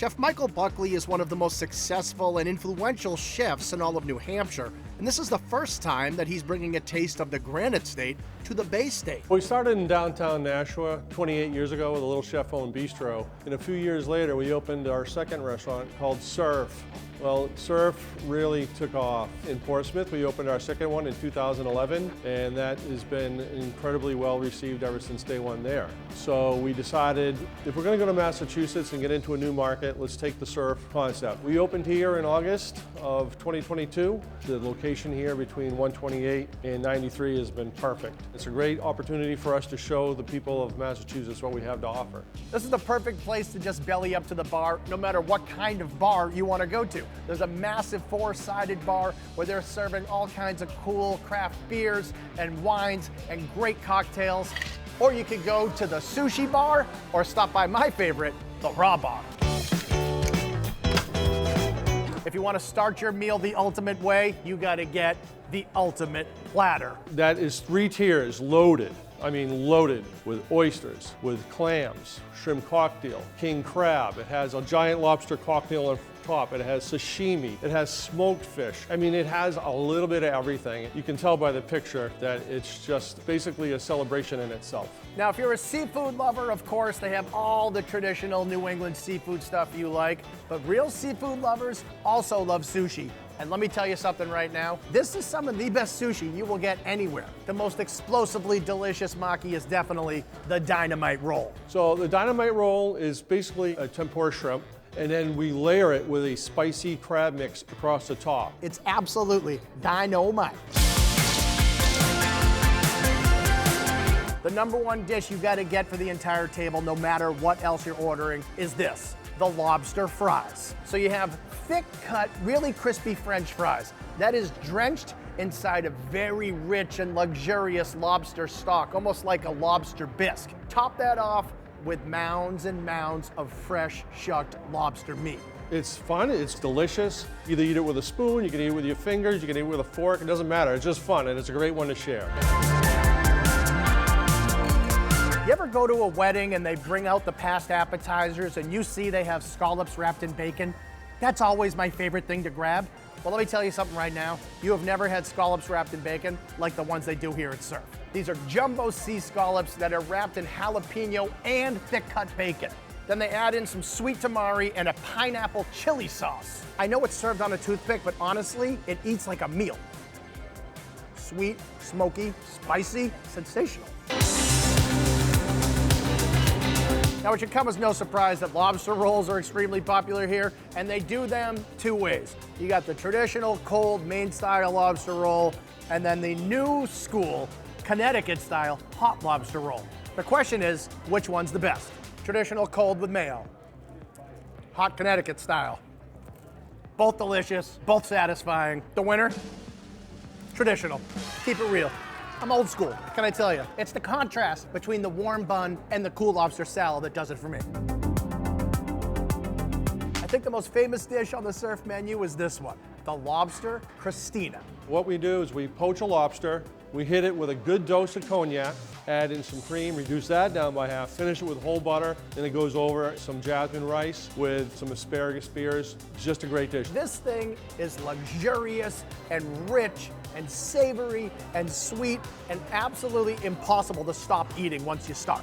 Chef Michael Buckley is one of the most successful and influential chefs in all of New Hampshire, and this is the first time that he's bringing a taste of the Granite State to the Bay State. We started in downtown Nashua 28 years ago with a little chef-owned bistro, and a few years later we opened our second restaurant called Surf. Well, Surf really took off. In Portsmouth, we opened our second one in 2011, and that has been incredibly well received ever since day one there. So we decided, if we're gonna go to Massachusetts and get into a new market, let's take the Surf concept. We opened here in August of 2022. The location here between 128 and 93 has been perfect. It's a great opportunity for us to show the people of Massachusetts what we have to offer. This is the perfect place to just belly up to the bar, no matter what kind of bar you want to go to. There's a massive four-sided bar where they're serving all kinds of cool craft beers and wines and great cocktails. Or you could go to the Sushi bar or stop by my favorite, the Raw bar. If you want to start your meal the ultimate way, you got to get the ultimate platter. That is 3 tiers, loaded. I mean loaded with oysters, with clams, shrimp cocktail, king crab. It has a giant lobster cocktail on top. It has sashimi. It has smoked fish. I mean, it has a little bit of everything. You can tell by the picture that it's just basically a celebration in itself. Now, if you're a seafood lover, of course, they have all the traditional New England seafood stuff you like, but real seafood lovers also love sushi. And let me tell you something right now. This is some of the best sushi you will get anywhere. The most explosively delicious maki is definitely the dynamite roll. So the dynamite roll is basically a tempura shrimp, and then we layer it with a spicy crab mix across the top. It's absolutely dynamite. The #1 dish you gotta get for the entire table, no matter what else you're ordering, is this, the lobster fries. So you have thick cut, really crispy French fries. That is drenched inside a very rich and luxurious lobster stock, almost like a lobster bisque. Top that off with mounds and mounds of fresh shucked lobster meat. It's fun, it's delicious. You either eat it with a spoon, you can eat it with your fingers, you can eat it with a fork, it doesn't matter. It's just fun, and it's a great one to share. You ever go to a wedding and they bring out the past appetizers and you see they have scallops wrapped in bacon? That's always my favorite thing to grab. Well, let me tell you something right now. You have never had scallops wrapped in bacon like the ones they do here at Surf. These are jumbo sea scallops that are wrapped in jalapeno and thick cut bacon. Then they add in some sweet tamari and a pineapple chili sauce. I know it's served on a toothpick, but honestly, it eats like a meal. Sweet, smoky, spicy, sensational. Now, it should come as no surprise that lobster rolls are extremely popular here, and they do them 2 ways. You got the traditional cold Maine-style lobster roll, and then the new school Connecticut-style hot lobster roll. The question is, which one's the best? Traditional cold with mayo, hot Connecticut style. Both delicious, both satisfying. The winner? Traditional. Keep it real. I'm old school, what can I tell you? It's the contrast between the warm bun and the cool lobster salad that does it for me. I think the most famous dish on the Surf menu is this one, the lobster Christina. What we do is we poach a lobster, we hit it with a good dose of cognac, add in some cream, reduce that down by half, finish it with whole butter, and it goes over some jasmine rice with some asparagus spears. It's just a great dish. This thing is luxurious and rich and savory and sweet and absolutely impossible to stop eating once you start.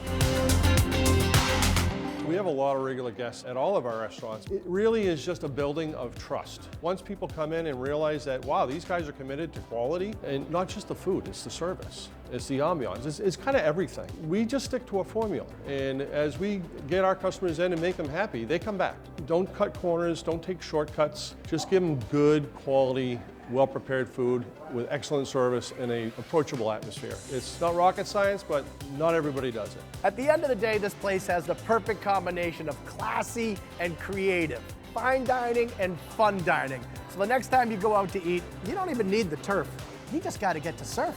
We have a lot of regular guests at all of our restaurants. It really is just a building of trust. Once people come in and realize that, wow, these guys are committed to quality, and not just the food, it's the service, it's the ambiance, it's kind of everything. We just stick to a formula, and as we get our customers in and make them happy, they come back. Don't cut corners, don't take shortcuts, just give them good quality, well-prepared food with excellent service and an approachable atmosphere. It's not rocket science, but not everybody does it. At the end of the day, this place has the perfect combination of classy and creative, fine dining and fun dining. So the next time you go out to eat, you don't even need the turf. You just got to get to Surf.